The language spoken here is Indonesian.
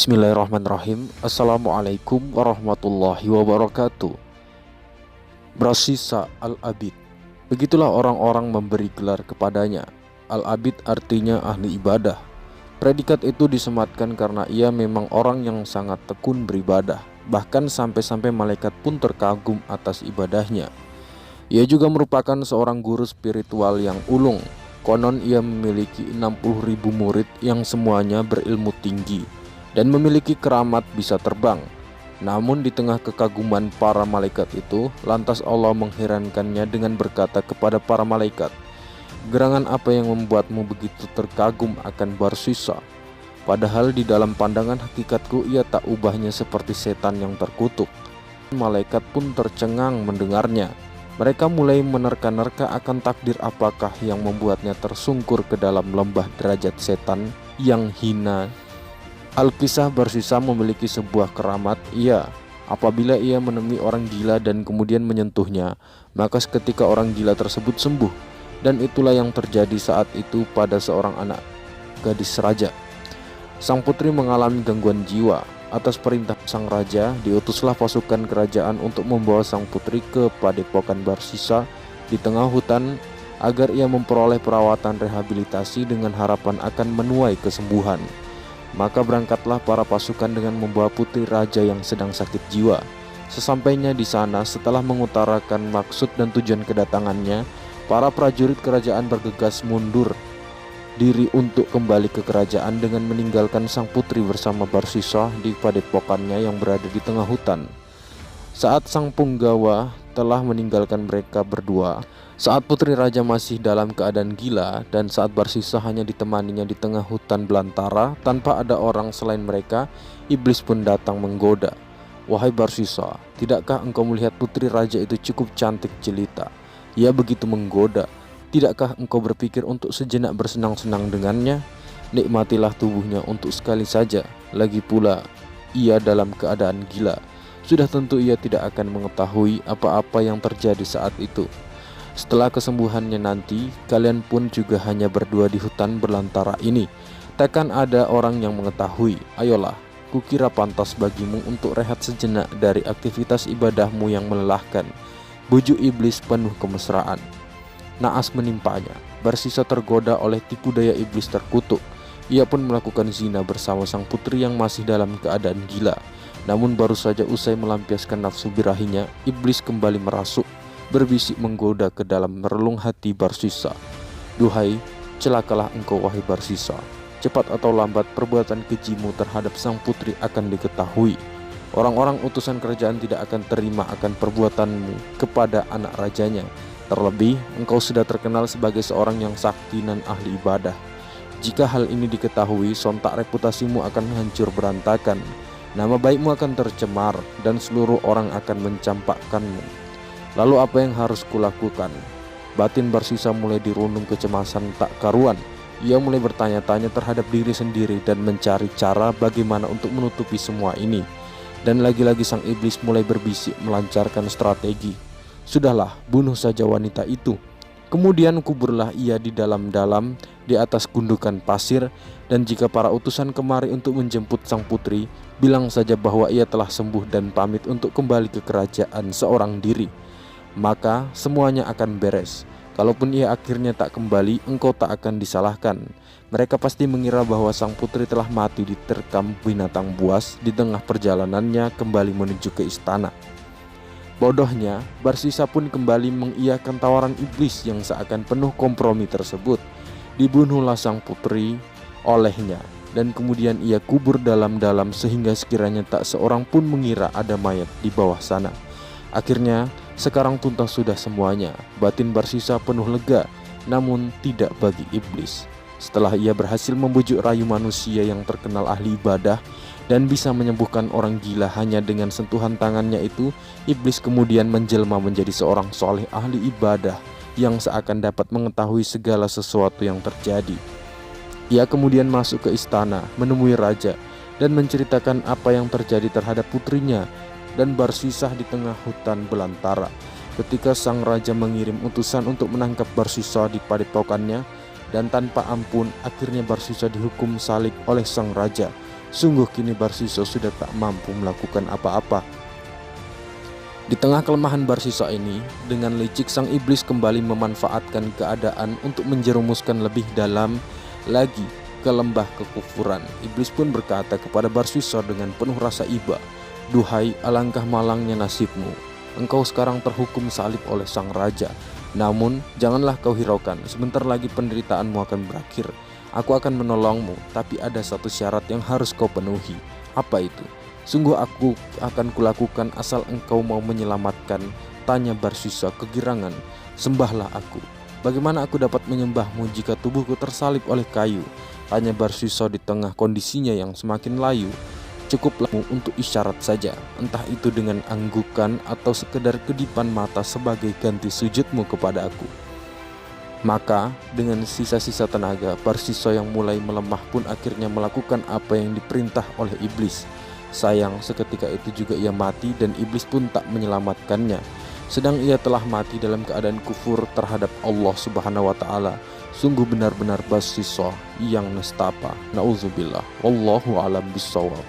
Bismillahirrahmanirrahim. Assalamualaikum warahmatullahi wabarakatuh. Barsisa Al-Abid. Begitulah orang-orang memberi gelar kepadanya. Al-Abid artinya ahli ibadah. Predikat itu disematkan karena ia memang orang yang sangat tekun beribadah. Bahkan sampai-sampai malaikat pun terkagum atas ibadahnya. Ia juga merupakan seorang guru spiritual yang ulung. Konon ia memiliki 60.000 murid yang semuanya berilmu tinggi dan memiliki keramat bisa terbang. Namun di tengah kekaguman para malaikat itu, lantas Allah mengherankannya dengan berkata kepada para malaikat, "Gerangan apa yang membuatmu begitu terkagum akan Barsisa? Padahal di dalam pandangan hakikatku ia tak ubahnya seperti setan yang terkutuk." Malaikat pun tercengang mendengarnya. Mereka mulai menerka-nerka akan takdir apakah yang membuatnya tersungkur ke dalam lembah derajat setan yang hina. Al-Kisah Barsisa memiliki sebuah keramat. Ia, apabila ia menemui orang gila dan kemudian menyentuhnya, maka seketika orang gila tersebut sembuh. Dan itulah yang terjadi saat itu pada seorang anak gadis raja. Sang putri mengalami gangguan jiwa. Atas perintah sang raja, diutuslah pasukan kerajaan untuk membawa sang putri ke padepokan Barsisa di tengah hutan agar ia memperoleh perawatan rehabilitasi dengan harapan akan menuai kesembuhan. Maka berangkatlah para pasukan dengan membawa putri raja yang sedang sakit jiwa. Sesampainya di sana, setelah mengutarakan maksud dan tujuan kedatangannya, para prajurit kerajaan bergegas mundur diri untuk kembali ke kerajaan dengan meninggalkan sang putri bersama Barsisa di padepokannya yang berada di tengah hutan. Saat sang punggawa telah meninggalkan mereka berdua, saat putri raja masih dalam keadaan gila, dan saat Barsisa hanya ditemaninya di tengah hutan belantara tanpa ada orang selain mereka, iblis pun datang menggoda. "Wahai Barsisa, tidakkah engkau melihat putri raja itu cukup cantik jelita? Ia begitu menggoda. Tidakkah engkau berpikir untuk sejenak bersenang-senang dengannya? Nikmatilah tubuhnya untuk sekali saja. Lagi pula, ia dalam keadaan gila. Sudah tentu ia tidak akan mengetahui apa-apa yang terjadi saat itu. Setelah kesembuhannya nanti, kalian pun juga hanya berdua di hutan belantara ini. Takkan ada orang yang mengetahui. Ayolah, kukira pantas bagimu untuk rehat sejenak dari aktivitas ibadahmu yang melelahkan." Bujuk iblis penuh kemesraan. Naas menimpanya. Barsisa tergoda oleh tipu daya iblis terkutuk. Ia pun melakukan zina bersama sang putri yang masih dalam keadaan gila. Namun baru saja usai melampiaskan nafsu birahinya, iblis kembali merasuk, berbisik menggoda ke dalam relung hati Barsisa. "Duhai, celakalah engkau wahai Barsisa. Cepat atau lambat perbuatan kejimu terhadap sang putri akan diketahui. Orang-orang utusan kerajaan tidak akan terima akan perbuatanmu kepada anak rajanya. Terlebih, engkau sudah terkenal sebagai seorang yang sakti dan ahli ibadah. Jika hal ini diketahui, sontak reputasimu akan hancur berantakan. Nama baikmu akan tercemar dan seluruh orang akan mencampakkanmu. Lalu apa yang harus kulakukan?" Batin Barsisa mulai dirundung kecemasan tak karuan. Ia mulai bertanya-tanya terhadap diri sendiri dan mencari cara bagaimana untuk menutupi semua ini. Dan lagi-lagi sang iblis mulai berbisik melancarkan strategi. "Sudahlah, bunuh saja wanita itu. Kemudian kuburlah ia di dalam-dalam di atas gundukan pasir, dan jika para utusan kemari untuk menjemput sang putri, bilang saja bahwa ia telah sembuh dan pamit untuk kembali ke kerajaan seorang diri. Maka semuanya akan beres. Kalaupun ia akhirnya tak kembali, engkau tak akan disalahkan. Mereka pasti mengira bahwa sang putri telah mati diterkam binatang buas di tengah perjalanannya kembali menuju ke istana." Bodohnya, Barsisa pun kembali mengiyakan tawaran iblis yang seakan penuh kompromi tersebut. Dibunuhlah sang putri olehnya, dan kemudian ia kubur dalam-dalam sehingga sekiranya tak seorang pun mengira ada mayat di bawah sana. Akhirnya, sekarang tuntas sudah semuanya. Batin Barsisa penuh lega, namun tidak bagi iblis. Setelah ia berhasil membujuk rayu manusia yang terkenal ahli ibadah dan bisa menyembuhkan orang gila hanya dengan sentuhan tangannya itu, iblis kemudian menjelma menjadi seorang soleh ahli ibadah yang seakan dapat mengetahui segala sesuatu yang terjadi. Ia kemudian masuk ke istana, menemui raja, dan menceritakan apa yang terjadi terhadap putrinya dan Barsisa di tengah hutan belantara. Ketika sang raja mengirim utusan untuk menangkap Barsisa di padepokannya, dan tanpa ampun akhirnya Barsisa dihukum salib oleh sang raja. Sungguh kini Barsisa sudah tak mampu melakukan apa-apa. Di tengah kelemahan Barsisa ini, dengan licik sang iblis kembali memanfaatkan keadaan untuk menjerumuskan lebih dalam lagi ke lembah kekufuran. Iblis pun berkata kepada Barsisa dengan penuh rasa iba, "Duhai, alangkah malangnya nasibmu. Engkau sekarang terhukum salib oleh sang raja. Namun, janganlah kau hiraukan, sebentar lagi penderitaanmu akan berakhir. Aku akan menolongmu, tapi ada satu syarat yang harus kau penuhi." "Apa itu?" "Sungguh aku akan kulakukan asal engkau mau menyelamatkan," tanya Barsisa kegirangan. "Sembahlah aku." "Bagaimana aku dapat menyembahmu jika tubuhku tersalib oleh kayu?" tanya Barsisa di tengah kondisinya yang semakin layu. "Cukuplah untuk isyarat saja, entah itu dengan anggukan atau sekedar kedipan mata sebagai ganti sujudmu kepada aku." Maka dengan sisa-sisa tenaga, Barsisa yang mulai melemah pun akhirnya melakukan apa yang diperintah oleh iblis. Sayang, seketika itu juga ia mati dan iblis pun tak menyelamatkannya. Sedang ia telah mati dalam keadaan kufur terhadap Allah Subhanahu wa Ta'ala. Sungguh benar-benar Barsisa yang nestapa. Nauzubillah. Wallahu a'lam bishawab.